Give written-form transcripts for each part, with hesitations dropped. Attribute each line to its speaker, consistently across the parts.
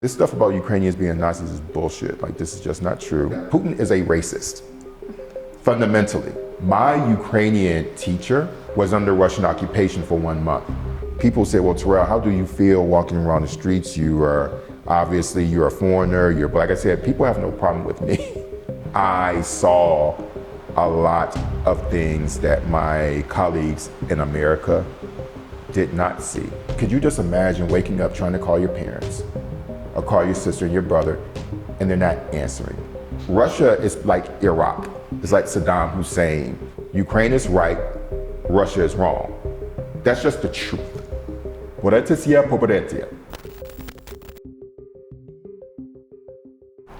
Speaker 1: This stuff about Ukrainians being Nazis is bullshit. Like, this is just not true. Putin is a racist, fundamentally. My Ukrainian teacher was under Russian occupation for 1 month. People say, well, Terrell, how do you feel walking around the streets? You're a foreigner, you're black. I said, people have no problem with me. I saw a lot of things that my colleagues in America did not see. Could you just imagine waking up trying to call your parents or call your sister and your brother and they're not answering? Russia is like Iraq. It's like Saddam Hussein. Ukraine is right, Russia is wrong. That's just the truth.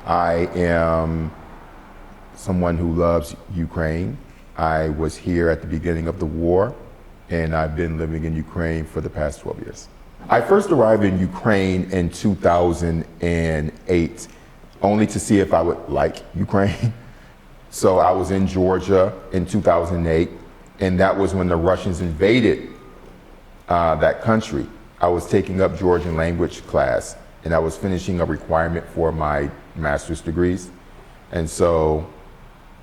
Speaker 1: I am someone who loves Ukraine. I was here at the beginning of the war, and I've been living in Ukraine for the past 12 years. I first arrived in Ukraine in 2008, only to see if I would like Ukraine. So I was in Georgia in 2008, and that was when the Russians invaded that country. I was taking up Georgian language class, and I was finishing a requirement for my master's degrees. And so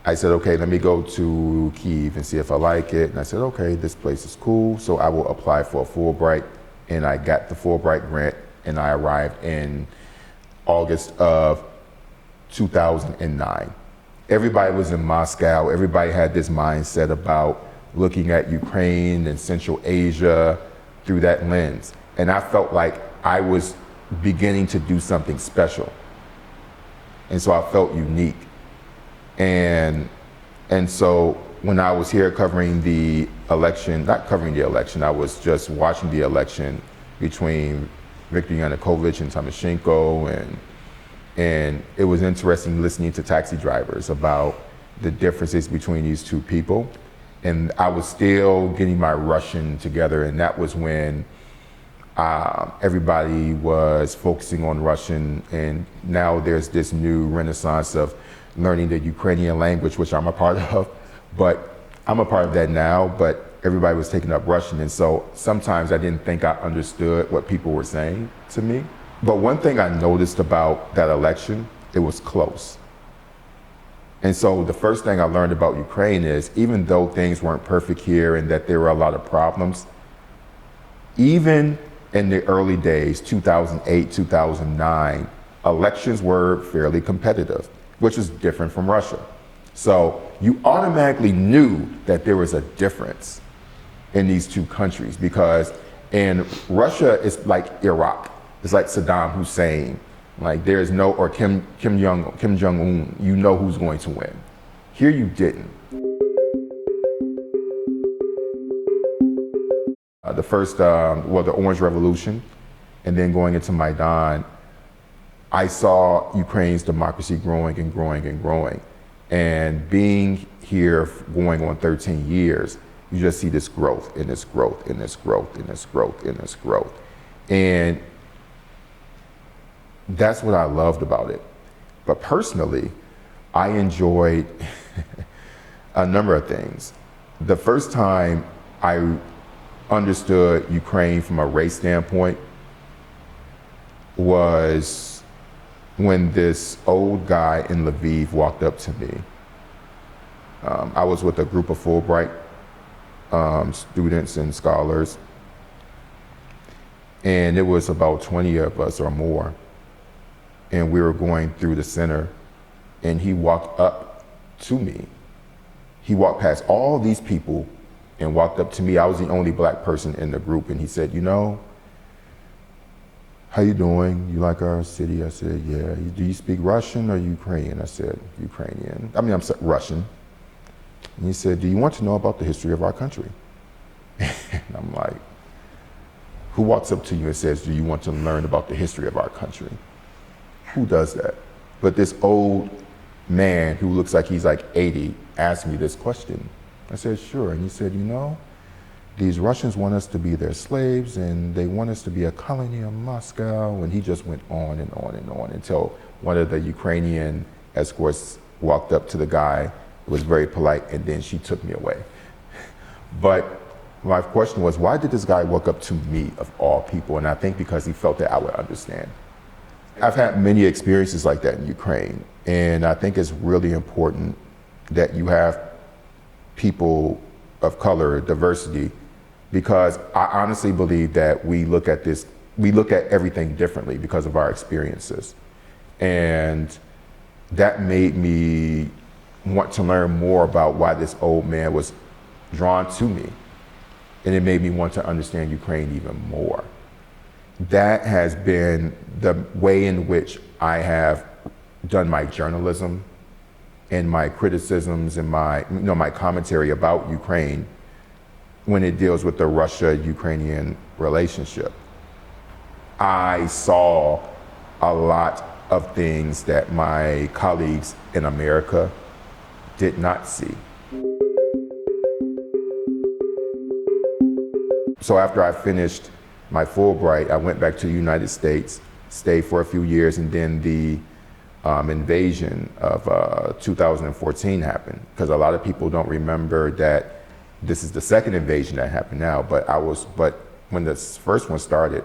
Speaker 1: I said, okay, let me go to Kyiv and see if I like it. And I said, okay, this place is cool, so I will apply for a Fulbright. And I got the Fulbright grant, and I arrived in August of 2009. Everybody was in Moscow. Everybody had this mindset about looking at Ukraine and Central Asia through that lens. And I felt like I was beginning to do something special. And so I felt unique. And so when I was here covering the election, not covering the election, I was just watching the election between Viktor Yanukovych and Tymoshenko, and it was interesting listening to taxi drivers about the differences between these two people. And I was still getting my Russian together, and that was when everybody was focusing on Russian, and now there's this new renaissance of learning the Ukrainian language, which I'm a part of, but I'm a part of that now, but everybody was taking up Russian, and so sometimes I didn't think I understood what people were saying to me. But one thing I noticed about that election, it was close. And so the first thing I learned about Ukraine is, even though things weren't perfect here and that there were a lot of problems, even in the early days, 2008, 2009, elections were fairly competitive, which is different from Russia. So you automatically knew that there was a difference in these two countries, because in Russia, it's like Iraq. It's like Saddam Hussein. Like, there's no, or Kim Jong-un, you know who's going to win. Here you didn't. The first, the Orange Revolution, and then going into Maidan, I saw Ukraine's democracy growing and growing and growing. And being here going on 13 years, you just see this growth and this growth and this growth and this growth and this growth. And that's what I loved about it. But personally, I enjoyed a number of things. The first time I understood Ukraine from a race standpoint was when this old guy in Lviv walked up to me. I was with a group of Fulbright students and scholars, and it was about 20 of us or more. And we were going through the center, and he walked up to me. He walked past all these people and walked up to me. I was the only black person in the group, and he said, you know, how you doing? You like our city? I said, yeah. Do you speak Russian or Ukrainian? I said, Ukrainian. I mean, I'm Russian. And he said, do you want to know about the history of our country? And I'm like, who walks up to you and says, do you want to learn about the history of our country? Who does that? But this old man who looks like he's like 80 asked me this question. I said, sure. And he said, you know, these Russians want us to be their slaves, and they want us to be a colony of Moscow. And he just went on and on and on until one of the Ukrainian escorts walked up to the guy, was very polite, and then she took me away. But my question was, why did this guy walk up to me of all people? And I think because he felt that I would understand. I've had many experiences like that in Ukraine, and I think it's really important that you have people of color, diversity, because I honestly believe that we look at everything differently because of our experiences. And that made me want to learn more about why this old man was drawn to me. And it made me want to understand Ukraine even more. That has been the way in which I have done my journalism and my criticisms and my commentary about Ukraine when it deals with the Russia-Ukrainian relationship. I saw a lot of things that my colleagues in America did not see. So after I finished my Fulbright, I went back to the United States, stayed for a few years, and then the invasion of 2014 happened. Because a lot of people don't remember that this is the second invasion that happened now, but when this first one started,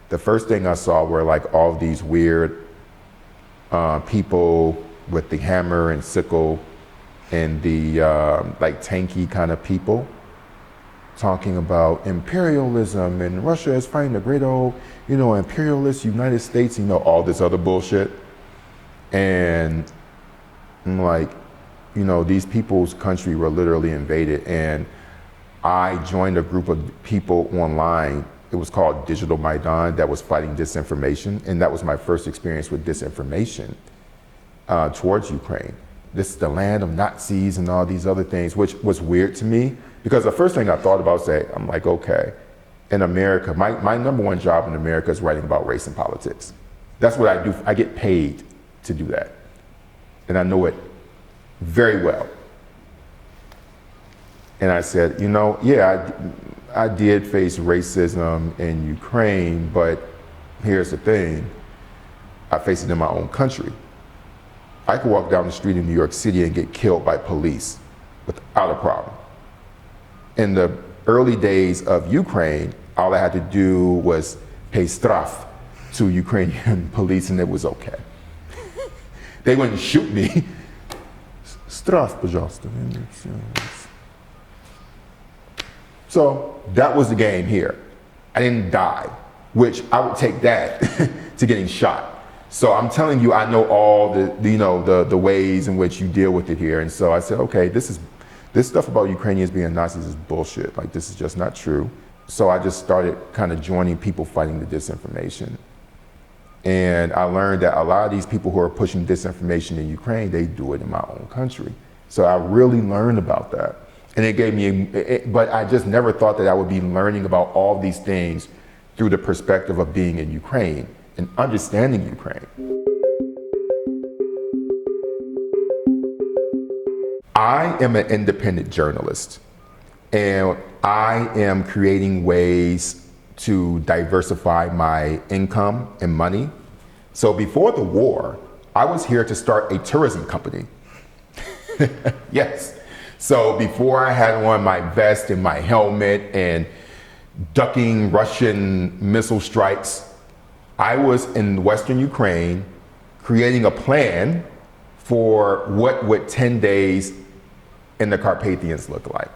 Speaker 1: the first thing I saw were like all these weird people with the hammer and sickle and the like tanky kind of people talking about imperialism and Russia is fighting the great old, imperialist United States, all this other bullshit. And I'm like, these people's country were literally invaded. And I joined a group of people online. It was called Digital Maidan, that was fighting disinformation. And that was my first experience with disinformation towards Ukraine. This is the land of Nazis and all these other things, which was weird to me. Because the first thing I thought about I'm like, okay, in America, my number one job in America is writing about race and politics. That's what I do. I get paid to do that. And I know it very well. And I said, yeah, I did face racism in Ukraine, but here's the thing, I faced it in my own country. I could walk down the street in New York City and get killed by police without a problem. In the early days of Ukraine, all I had to do was pay straf to Ukrainian police and it was okay. They wouldn't shoot me. Straf, пожалуйста. So that was the game here. I didn't die, which I would take that to getting shot. So I'm telling you, I know all the ways in which you deal with it here. And so I said, okay, this stuff about Ukrainians being Nazis is bullshit. Like, this is just not true. So I just started kind of joining people fighting the disinformation. And I learned that a lot of these people who are pushing disinformation in Ukraine, they do it in my own country. So I really learned about that. And it gave me, but I just never thought that I would be learning about all these things through the perspective of being in Ukraine and understanding Ukraine. I am an independent journalist, and I am creating ways to diversify my income and money. So before the war, I was here to start a tourism company. Yes. So before I had on my vest and my helmet and ducking Russian missile strikes, I was in Western Ukraine creating a plan for what would 10 days in the Carpathians look like.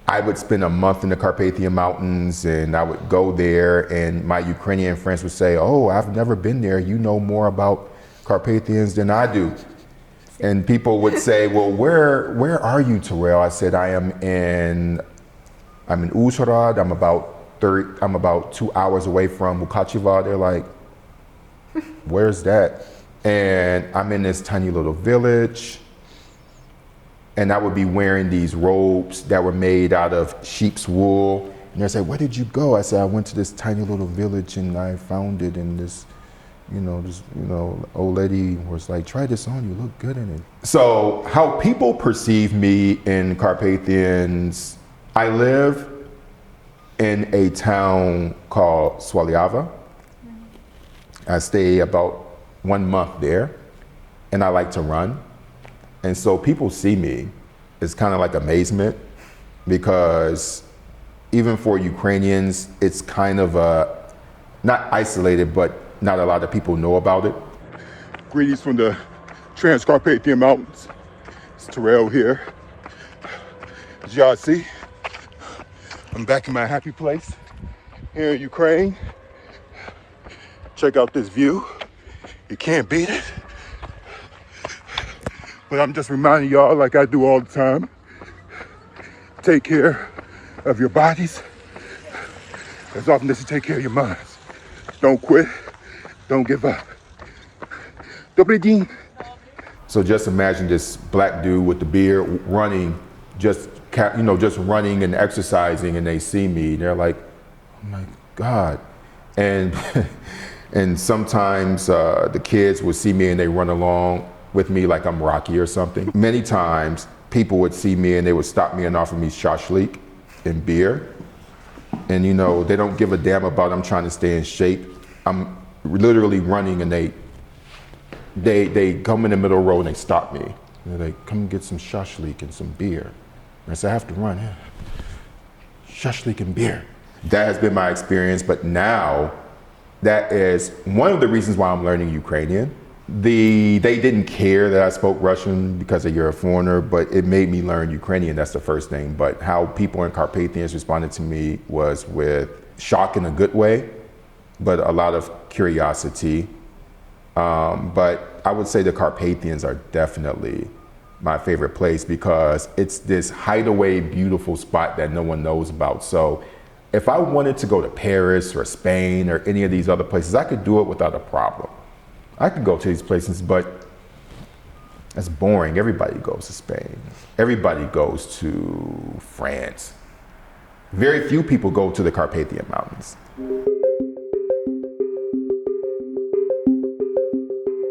Speaker 1: I would spend a month in the Carpathian Mountains and I would go there and my Ukrainian friends would say, oh, I've never been there. You know more about Carpathians than I do. And people would say, well, where are you, Terrell? I said, I'm in Uzhhorod. I'm about 2 hours away from Mukachevo. They're like, where's that? And I'm in this tiny little village. And I would be wearing these robes that were made out of sheep's wool. And they say, where did you go? I said, I went to this tiny little village and I found it in this, old lady was like, try this on, you look good in it. So how people perceive me in Carpathians, I live in a town called Swaliava. I stay about 1 month there and I like to run. And so people see me, it's kind of like amazement because even for Ukrainians, it's kind of not isolated, but not a lot of people know about it.
Speaker 2: Greetings from the Carpathian Mountains. It's Terrell here. As y'all see, I'm back in my happy place here in Ukraine. Check out this view. You can't beat it. But I'm just reminding y'all, like I do all the time, take care of your bodies as often as you take care of your minds. Don't quit. Don't give up. Добрый день.
Speaker 1: So just imagine this black dude with the beard running, just running and exercising, and they see me. They're like, "Oh my God!" And and sometimes the kids would see me and they run along with me like I'm Rocky or something. Many times people would see me and they would stop me and offer me shashlik and beer. And they don't give a damn about I'm trying to stay in shape. I'm literally running and they come in the middle of the road and they stop me. They're like, "Come get some shashlik and some beer." And I said, "I have to run. Yeah. Shashlik and beer." That has been my experience, but now that is one of the reasons why I'm learning Ukrainian. They didn't care that I spoke Russian because you're a foreigner, but it made me learn Ukrainian. That's the first thing. But how people in Carpathians responded to me was with shock in a good way, but a lot of curiosity. But I would say the Carpathians are definitely my favorite place because it's this hideaway, beautiful spot that no one knows about. So if I wanted to go to Paris or Spain or any of these other places, I could do it without a problem. I could go to these places, but that's boring. Everybody goes to Spain. Everybody goes to France. Very few people go to the Carpathian Mountains.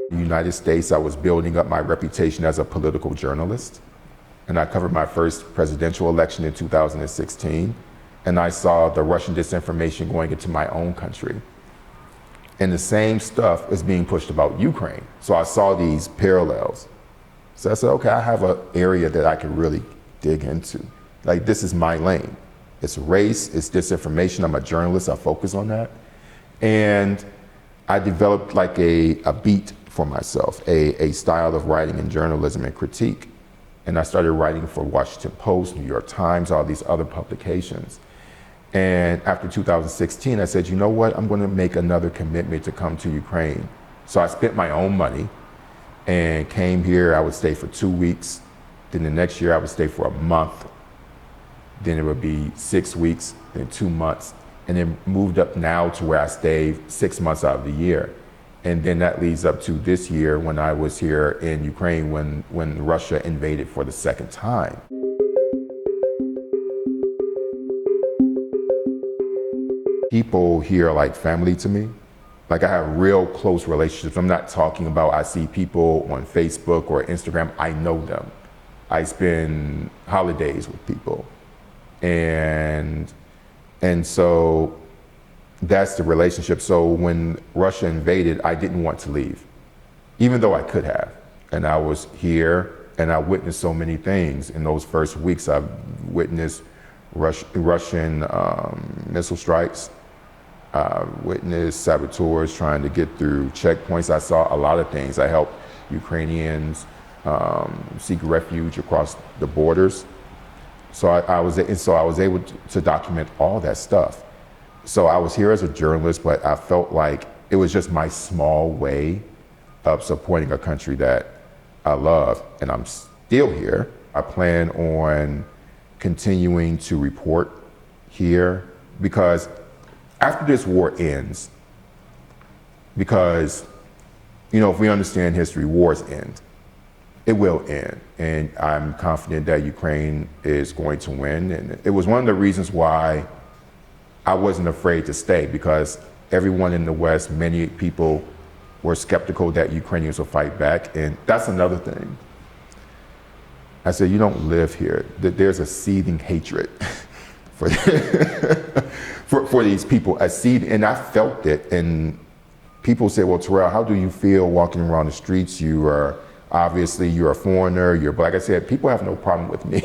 Speaker 1: In the United States, I was building up my reputation as a political journalist, and I covered my first presidential election in 2016, and I saw the Russian disinformation going into my own country. And the same stuff is being pushed about Ukraine. So I saw these parallels. So I said, okay, I have an area that I can really dig into. Like, this is my lane. It's race, it's disinformation. I'm a journalist, I focus on that. And I developed like a beat for myself, a style of writing and journalism and critique. And I started writing for Washington Post, New York Times, all these other publications. And after 2016, I said, you know what? I'm going to make another commitment to come to Ukraine. So I spent my own money and came here. I would stay for 2 weeks. Then the next year I would stay for a month. Then it would be 6 weeks, then 2 months. And then moved up now to where I stay 6 months out of the year. And then that leads up to this year when I was here in Ukraine when Russia invaded for the second time. People here are like family to me. Like, I have real close relationships. I'm not talking about I see people on Facebook or Instagram. I know them. I spend holidays with people. And so that's the relationship. So when Russia invaded, I didn't want to leave, even though I could have. And I was here and I witnessed so many things. In those first weeks, I witnessed Russian missile strikes. Witnessed saboteurs trying to get through checkpoints. I saw a lot of things. I helped Ukrainians seek refuge across the borders. So I was able to document all that stuff. So I was here as a journalist, but I felt like it was just my small way of supporting a country that I love, and I'm still here. I plan on continuing to report here because after this war ends, because, if we understand history, wars end. It will end. And I'm confident that Ukraine is going to win. And it was one of the reasons why I wasn't afraid to stay, because everyone in the West, many people were skeptical that Ukrainians will fight back. And that's another thing. I said, you don't live here. There's a seething hatred for for these people, and I felt it. And people say, well, Terrell, how do you feel walking around the streets? You're a foreigner, you're black. I said, people have no problem with me.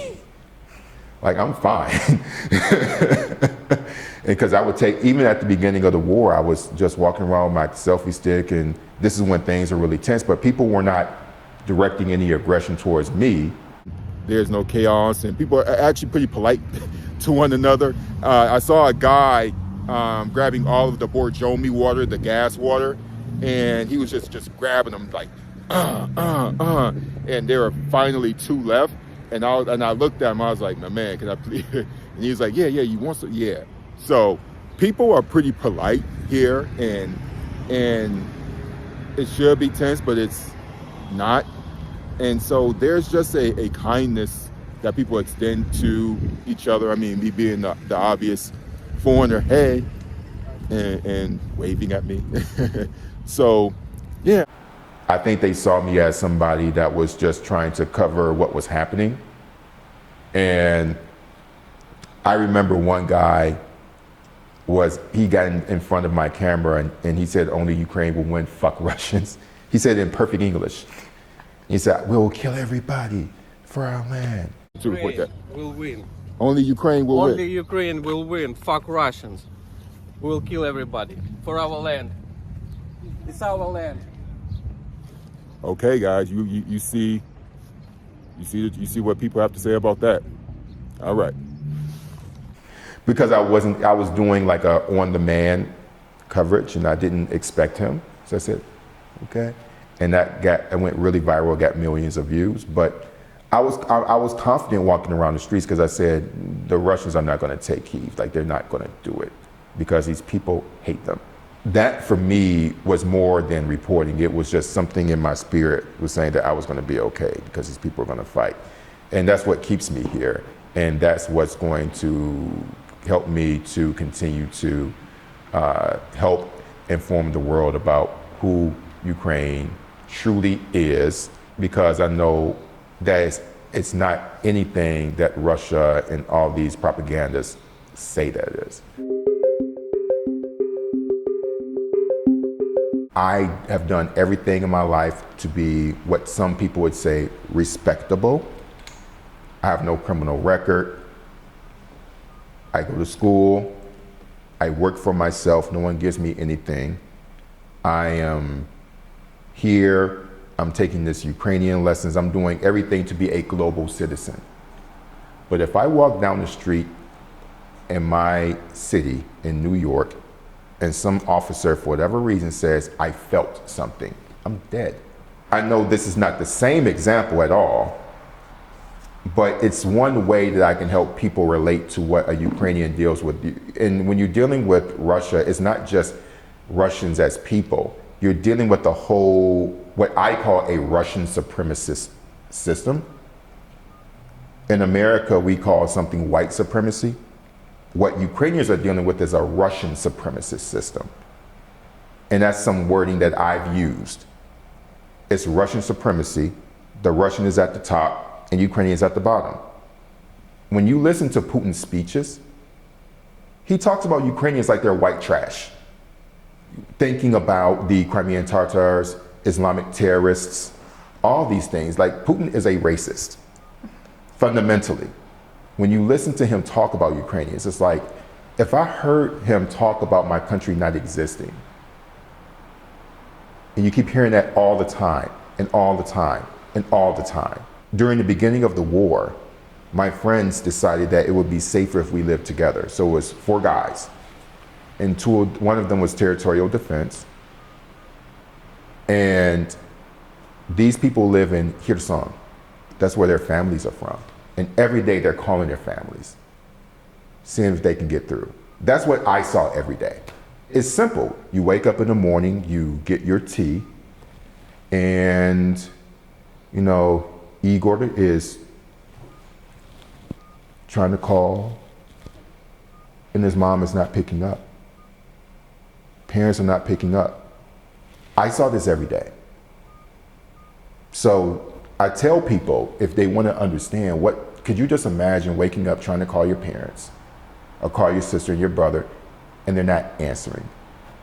Speaker 1: Like, I'm fine. Because I would take, even at the beginning of the war, I was just walking around with my selfie stick, and this is when things are really tense, but people were not directing any aggression towards me. There's no chaos, and people are actually pretty polite to one another. I saw a guy grabbing all of the Borjomi water, the gas water, and he was just grabbing them like, and there were finally 2 left, and I looked at him, I was like, man, can I please? And he was like, yeah, you want some? Yeah. So people are pretty polite here, and it should be tense, but it's not. And so there's just a kindness that people extend to each other. I mean, me being the obvious foreigner, hey, and waving at me. So, yeah. I think they saw me as somebody that was just trying to cover what was happening. And I remember one guy he got in front of my camera and he said, only Ukraine will win, fuck Russians. He said in perfect English. He said, we'll kill everybody for our land.
Speaker 3: Ukraine will win.
Speaker 1: Only Ukraine will win.
Speaker 3: Only Ukraine will win. Fuck Russians. We'll kill everybody for our land. It's our land.
Speaker 1: Okay, guys, you see what people have to say about that. All right. Because I was doing like a on-demand coverage, and I didn't expect him, so I said, okay. And it went really viral, got millions of views. But I was confident walking around the streets because I said the Russians are not going to take Kyiv, like they're not going to do it because these people hate them. That for me was more than reporting. It was just something in my spirit was saying that I was going to be okay because these people are going to fight. And that's what keeps me here. And that's what's going to help me to continue to help inform the world about who Ukraine truly is, because I know that it's not anything that Russia and all these propagandists say that it is. I have done everything in my life to be what some people would say respectable. I have no criminal record. I go to school. I work for myself. No one gives me anything. I am here. I'm taking this Ukrainian lessons. I'm doing everything to be a global citizen. But if I walk down the street in my city in New York and some officer, for whatever reason, says, I felt something, I'm dead. I know this is not the same example at all, but it's one way that I can help people relate to what a Ukrainian deals with. And when you're dealing with Russia, it's not just Russians as people. You're dealing with the whole, what I call a Russian supremacist system. In America, we call something white supremacy. What Ukrainians are dealing with is a Russian supremacist system. And that's some wording that I've used. It's Russian supremacy. The Russian is at the top and Ukrainian is at the bottom. When you listen to Putin's speeches, he talks about Ukrainians like they're white trash. Thinking about the Crimean Tatars, Islamic terrorists, all these things. Like, Putin is a racist, fundamentally. When you listen to him talk about Ukrainians, it's like, if I heard him talk about my country not existing, and you keep hearing that all the time, and all the time, and all the time. During the beginning of the war, my friends decided that it would be safer if we lived together. So it was 4 guys. And one of them was territorial defense. And these people live in Kherson. That's where their families are from. And every day they're calling their families, seeing if they can get through. That's what I saw every day. It's simple. You wake up in the morning, you get your tea, and, you know, Igor is trying to call, and his mom is not picking up. Parents are not picking up. I saw this every day. So I tell people, if they want to understand, could you just imagine waking up trying to call your parents or call your sister and your brother, and they're not answering.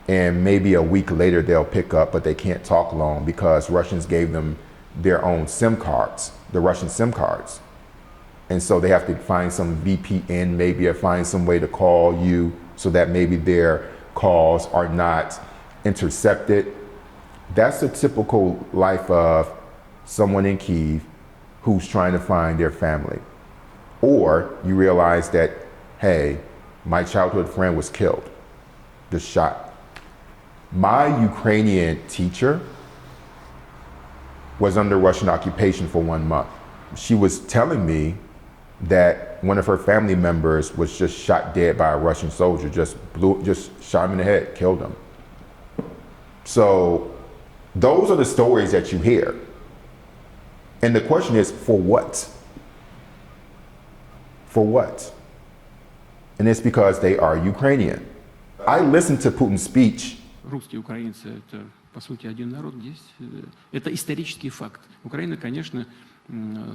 Speaker 1: And maybe a week later they'll pick up, but they can't talk long because Russians gave them their own SIM cards, the Russian SIM cards. And so they have to find some VPN maybe, or find some way to call you so that maybe their calls are not intercepted. That's the typical life of someone in Kyiv who's trying to find their family. Or you realize that, hey, my childhood friend was killed, just shot. My Ukrainian teacher was under Russian occupation for 1 month. She was telling me that one of her family members was just shot dead by a Russian soldier, just shot him in the head, killed him. So those are the stories that you hear. And the question is, for what? For what? And it's because they are Ukrainian. I listened to Putin's speech.
Speaker 4: Русские украинцы – это, по сути, один народ. Здесь это исторический факт. Украина, конечно,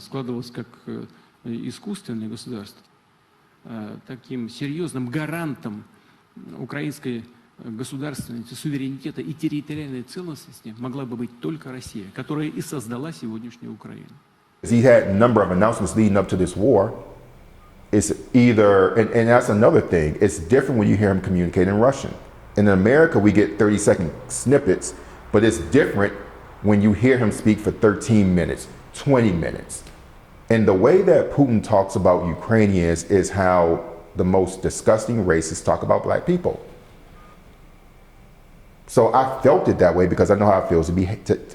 Speaker 4: складывалась как искусственное государство. Таким серьезным гарантом украинской государственности, суверенитета и территориальной целостности могла бы быть только Россия, которая и создала сегодняшнюю Украину.
Speaker 1: He had a number of announcements leading up to this war. It's either, and that's another thing, it's different when you hear him communicate in Russian. In America, we get 30-second snippets, but it's different when you hear him speak for 13 minutes, 20 minutes. And the way that Putin talks about Ukrainians is how the most disgusting racists talk about black people. So I felt it that way because I know how it feels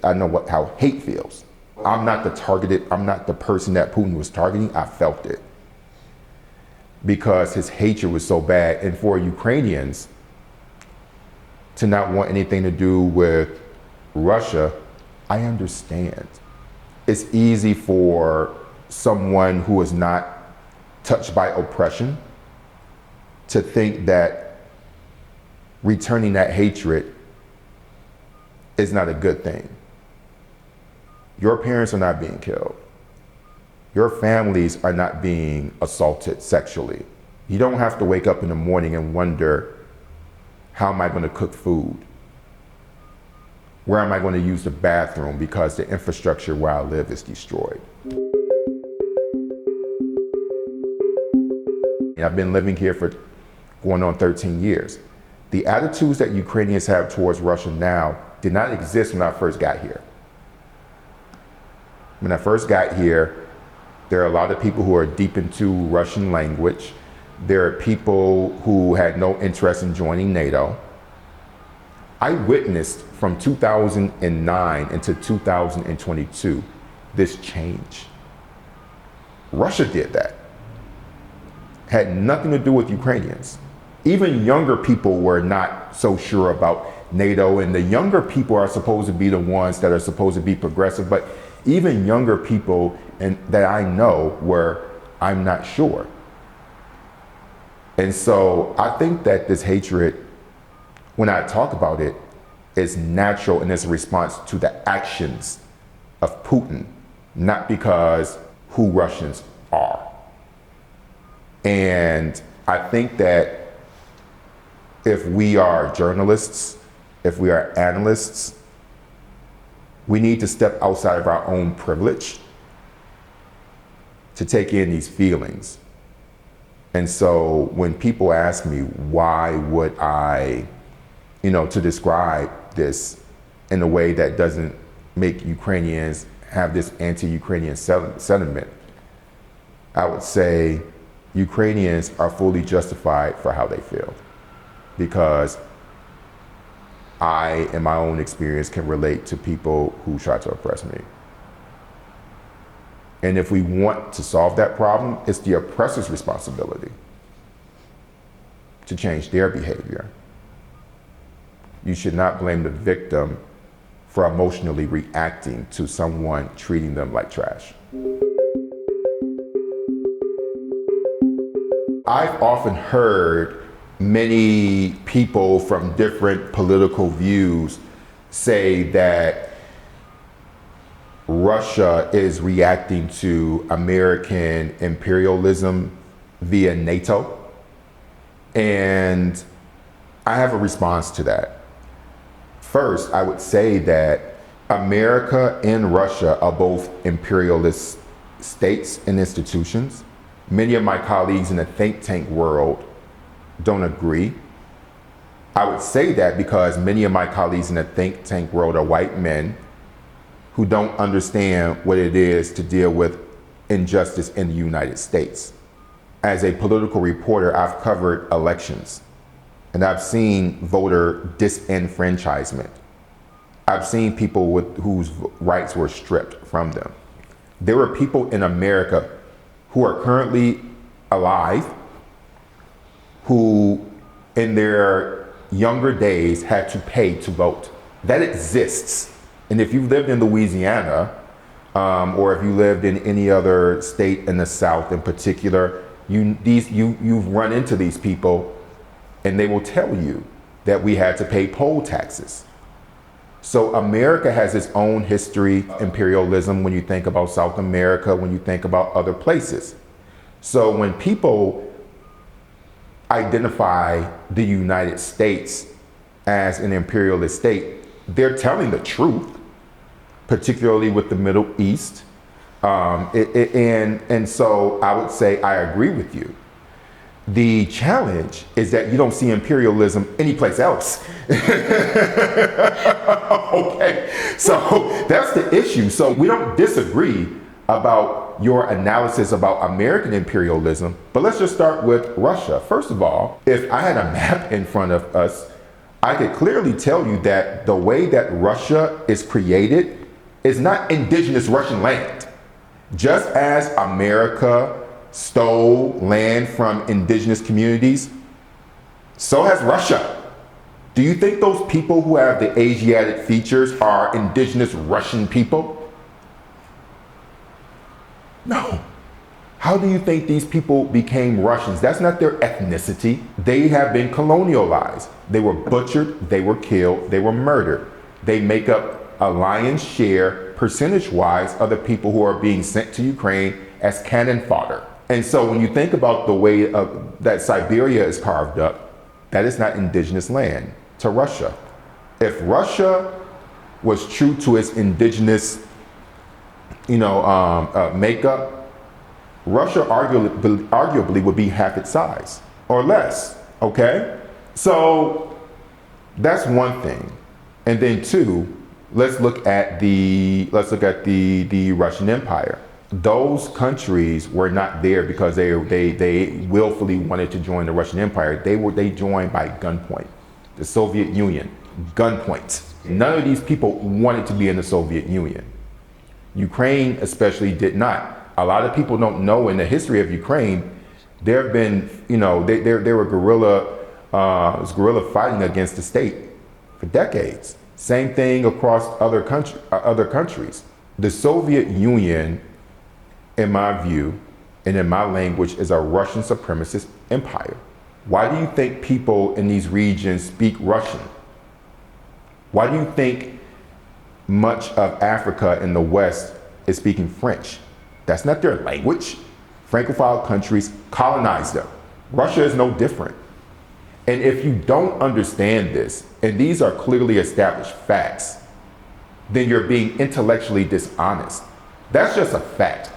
Speaker 1: I know how hate feels. I'm not the person that Putin was targeting. I felt it because his hatred was so bad. And for Ukrainians to not want anything to do with Russia, I understand. It's easy for someone who is not touched by oppression to think that returning that hatred is not a good thing. Your parents are not being killed. Your families are not being assaulted sexually. You don't have to wake up in the morning and wonder, how am I going to cook food? Where am I going to use the bathroom because the infrastructure where I live is destroyed? I've been living here for going on 13 years. The attitudes that Ukrainians have towards Russia now did not exist when I first got here. When I first got here, there are a lot of people who are deep into Russian language. There are people who had no interest in joining NATO. I witnessed from 2009 into 2022 this change. Russia did that. Had nothing to do with Ukrainians. Even younger people were not so sure about NATO, and the younger people are supposed to be the ones that are supposed to be progressive, but even younger people that I know I'm not sure. And so I think that this hatred, when I talk about it, is natural and it's a response to the actions of Putin, not because who Russians are. And I think that if we are journalists, if we are analysts, we need to step outside of our own privilege to take in these feelings. And so when people ask me why would I, to describe this in a way that doesn't make Ukrainians have this anti-Ukrainian sentiment, I would say Ukrainians are fully justified for how they feel, because I, in my own experience, can relate to people who try to oppress me. And if we want to solve that problem, it's the oppressor's responsibility to change their behavior. You should not blame the victim for emotionally reacting to someone treating them like trash. I've often heard many people from different political views say that Russia is reacting to American imperialism via NATO. And I have a response to that. First, I would say that America and Russia are both imperialist states and institutions. Many of my colleagues in the think tank world don't agree. I would say that because many of my colleagues in the think tank world are white men who don't understand what it is to deal with injustice in the United States. As a political reporter, I've covered elections, and I've seen voter disenfranchisement. I've seen people whose rights were stripped from them. There were people in America who are currently alive who in their younger days had to pay to vote. That exists. And if you've lived in Louisiana, or if you lived in any other state in the South in particular, you've run into these people and they will tell you that we had to pay poll taxes. So America has its own history, imperialism, when you think about South America, when you think about other places. So when people identify the United States as an imperialist state, they're telling the truth, particularly with the Middle East. And so I would say I agree with you. The challenge is that you don't see imperialism anyplace else. Okay, so that's the issue. So we don't disagree about your analysis about American imperialism, but let's just start with Russia. First of all, if I had a map in front of us, I could clearly tell you that the way that Russia is created is not indigenous Russian land. Just as America stole land from indigenous communities, so has Russia. Do you think those people who have the Asiatic features are indigenous Russian people? No. How do you think these people became Russians? That's not their ethnicity. They have been colonialized. They were butchered, they were killed, they were murdered. They make up a lion's share, percentage-wise, of the people who are being sent to Ukraine as cannon fodder. And so when you think about the way that Siberia is carved up, that is not indigenous land to Russia. If Russia was true to its indigenous, makeup, Russia arguably would be half its size or less. Okay, so that's one thing. And then two, let's look at the Russian Empire. Those countries were not there because they willfully wanted to join the Russian Empire. They joined by gunpoint. The Soviet Union, gunpoint. None of these people wanted to be in the Soviet Union. Ukraine especially did not. A lot of people don't know in the history of Ukraine, there have been, there were guerrilla fighting against the state for decades. Same thing across other countries. The Soviet Union, in my view, and in my language, is a Russian supremacist empire. Why do you think people in these regions speak Russian? Why do you think much of Africa in the West is speaking French? That's not their language. Francophile countries colonized them. Russia is no different. And if you don't understand this, and these are clearly established facts, then you're being intellectually dishonest. That's just a fact.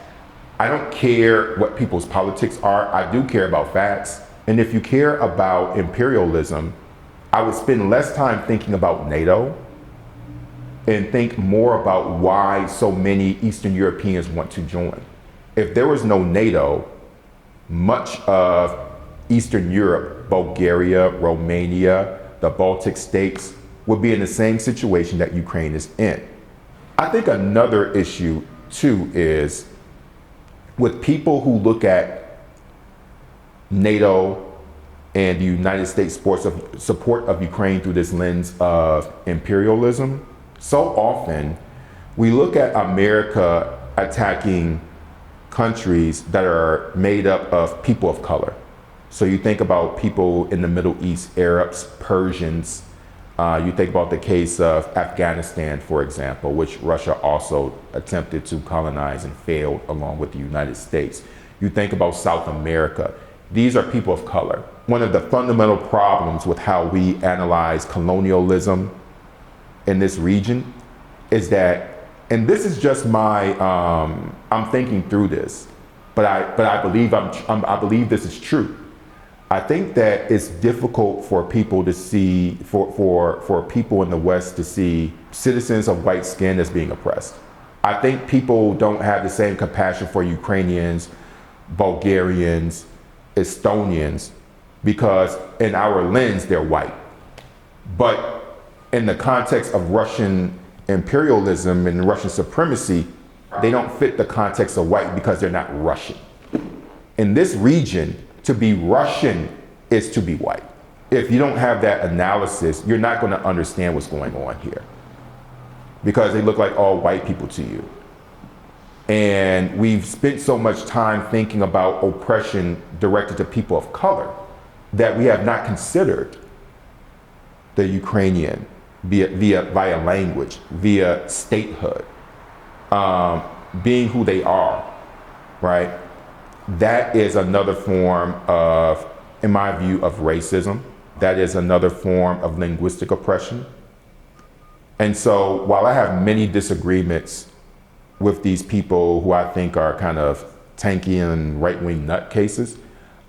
Speaker 1: I don't care what people's politics are. I do care about facts. And if you care about imperialism, I would spend less time thinking about NATO and think more about why so many Eastern Europeans want to join. If there was no NATO, much of Eastern Europe, Bulgaria, Romania, the Baltic states would be in the same situation that Ukraine is in. I think another issue too is with people who look at NATO and the United States support of Ukraine through this lens of imperialism. So often we look at America attacking countries that are made up of people of color. So you think about people in the Middle East, Arabs, Persians. You think about the case of Afghanistan, for example, which Russia also attempted to colonize and failed along with the United States. You think about South America. These are people of color. One of the fundamental problems with how we analyze colonialism in this region is that, and this is just my, I'm thinking through this, but I believe this is true. I think that it's difficult for people to see, for people in the West to see citizens of white skin as being oppressed. I think people don't have the same compassion for Ukrainians, Bulgarians, Estonians, because in our lens, they're white. But in the context of Russian imperialism and Russian supremacy, they don't fit the context of white because they're not Russian. In this region, to be Russian is to be white. If you don't have that analysis, you're not going to understand what's going on here, because they look like all white people to you. And we've spent so much time thinking about oppression directed to people of color that we have not considered the Ukrainian via language, via statehood, being who they are, right? That is another form of, in my view, of racism. That is another form of linguistic oppression. And so while I have many disagreements with these people who I think are kind of tanky and right-wing nutcases,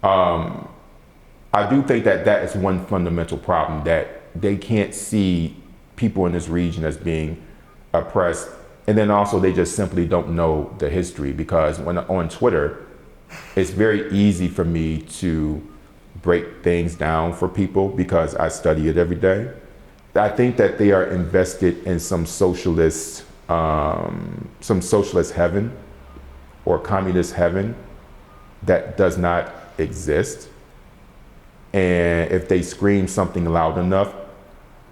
Speaker 1: I do think that that is one fundamental problem, that they can't see people in this region as being oppressed. And then also they just simply don't know the history, because when on Twitter, it's very easy for me to break things down for people because I study it every day. I think that they are invested in some socialist heaven or communist heaven that does not exist. And if they scream something loud enough,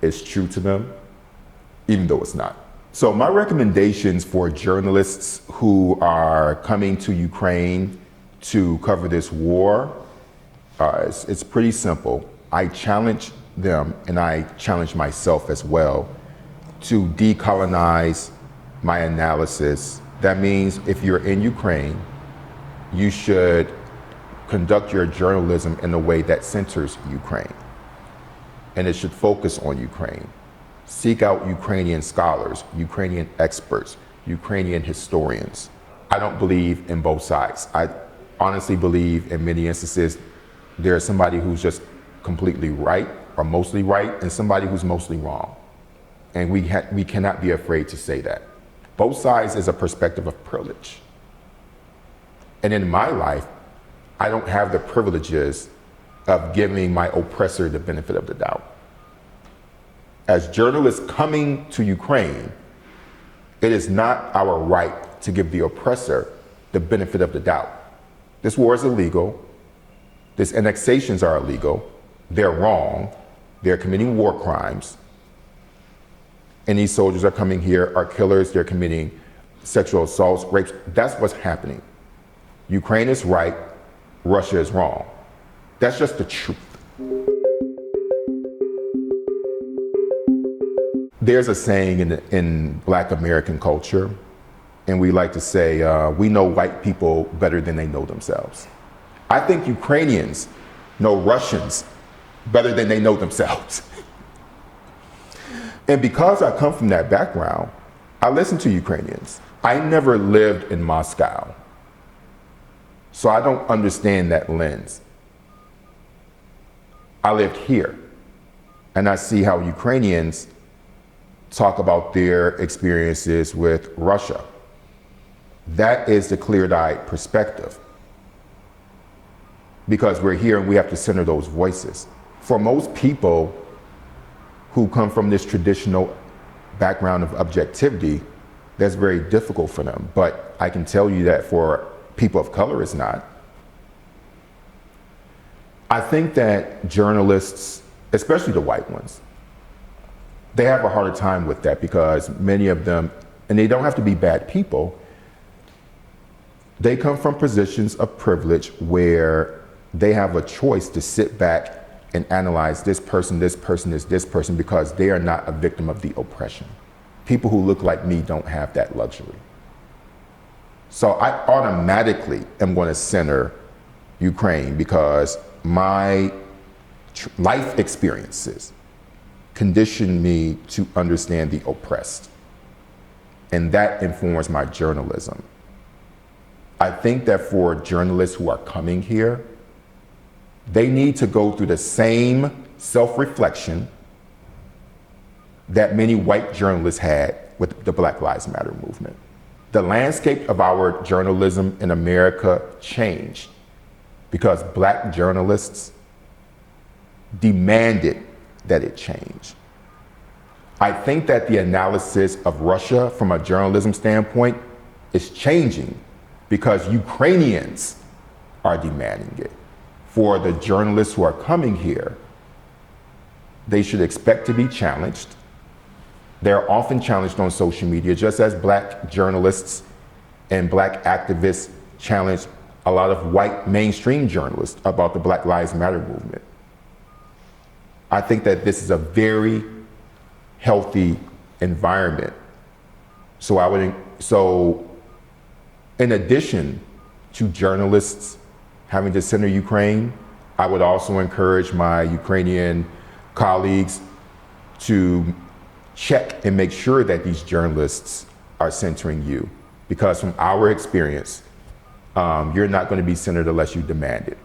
Speaker 1: it's true to them, even though it's not. So my recommendations for journalists who are coming to Ukraine to cover this war, it's pretty simple. I challenge them, and I challenge myself as well, to decolonize my analysis. That means if you're in Ukraine, you should conduct your journalism in a way that centers Ukraine, and it should focus on Ukraine. Seek out Ukrainian scholars, Ukrainian experts, Ukrainian historians. I don't believe in both sides. I honestly believe in many instances there's somebody who's just completely right or mostly right, and somebody who's mostly wrong. And we cannot be afraid to say that. Both sides is a perspective of privilege. And in my life, I don't have the privileges of giving my oppressor the benefit of the doubt. As journalists coming to Ukraine, it is not our right to give the oppressor the benefit of the doubt. This war is illegal. These annexations are illegal. They're wrong. They're committing war crimes. And these soldiers are coming here, are killers. They're committing sexual assaults, rapes. That's what's happening. Ukraine is right. Russia is wrong. That's just the truth. There's a saying in Black American culture, and we like to say, we know white people better than they know themselves. I think Ukrainians know Russians better than they know themselves. And because I come from that background, I listen to Ukrainians. I never lived in Moscow, so I don't understand that lens. I lived here, and I see how Ukrainians talk about their experiences with Russia. That is the clear-eyed perspective, because we're here and we have to center those voices. For most people who come from this traditional background of objectivity, that's very difficult for them. But I can tell you that for people of color, it's not. I think that journalists, especially the white ones, they have a harder time with that, because many of them, and they don't have to be bad people, they come from positions of privilege where they have a choice to sit back and analyze this person is this person, because they are not a victim of the oppression. People who look like me don't have that luxury. So I automatically am going to center Ukraine, because my life experiences condition me to understand the oppressed. And that informs my journalism. I think that for journalists who are coming here, they need to go through the same self-reflection that many white journalists had with the Black Lives Matter movement. The landscape of our journalism in America changed because Black journalists demanded that it change. I think that the analysis of Russia from a journalism standpoint is changing because Ukrainians are demanding it. For the journalists who are coming here, they should expect to be challenged. They're often challenged on social media, just as Black journalists and Black activists challenge a lot of white mainstream journalists about the Black Lives Matter movement. I think that this is a very healthy environment. So in addition to journalists having to center Ukraine, I would also encourage my Ukrainian colleagues to check and make sure that these journalists are centering you. Because from our experience, you're not going to be centered unless you demand it.